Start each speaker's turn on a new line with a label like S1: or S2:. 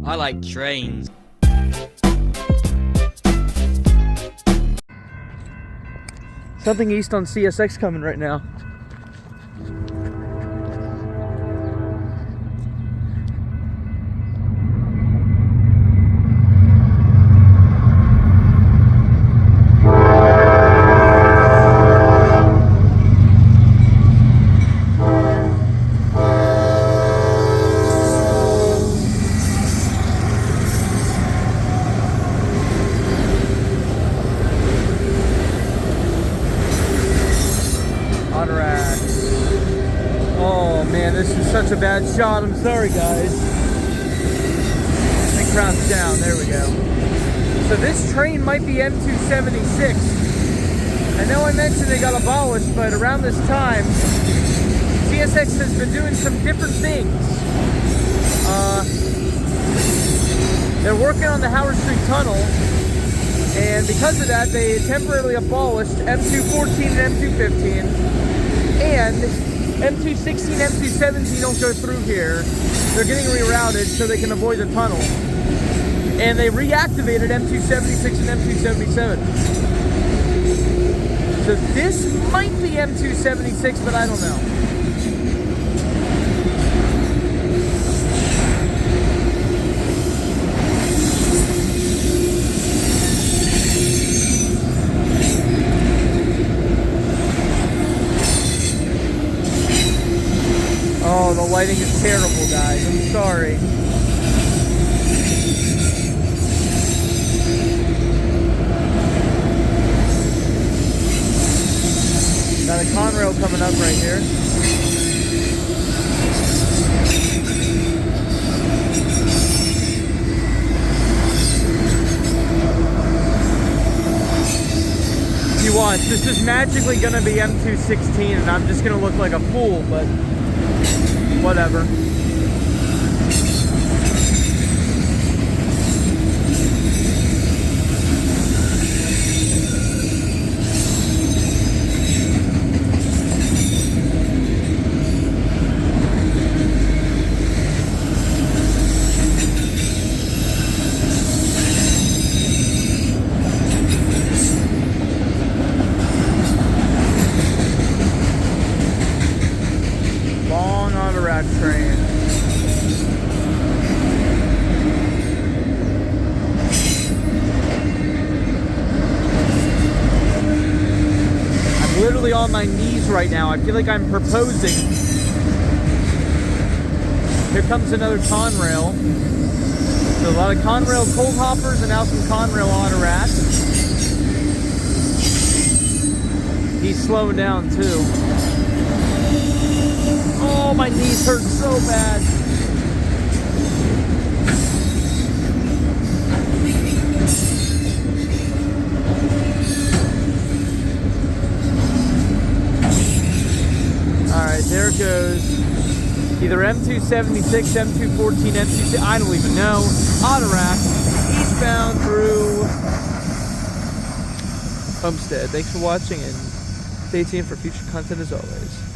S1: I like trains.
S2: Something east on CSX coming right now. Autorack. Oh man, this is such a bad shot. I'm sorry, guys. And crouch down. There we go. So this train might be M276. I know I mentioned they got abolished, but around this time, CSX has been doing some different things. They're working on the Howard Street Tunnel, and because of that, they temporarily abolished M214 and M215, and M216, M217 don't go through here. They're getting rerouted so they can avoid the tunnel. And they reactivated M276 and M277. So this might be M276, but I don't know. Oh, the lighting is terrible, guys. I'm sorry. Got a Conrail coming up right here. If you watch, this is magically going to be M216, and I'm just going to look like a fool, but whatever. Autorack train. I'm literally on my knees right now. I feel like I'm proposing. Here comes another Conrail. So a lot of Conrail cold hoppers and now some Conrail Autorack. He's slowing down too. Oh, my knees hurt so bad. Alright, there it goes. Either M276, M214, M2... I don't even know. Autorack, eastbound through Homestead. Thanks for watching, and stay tuned for future content as always.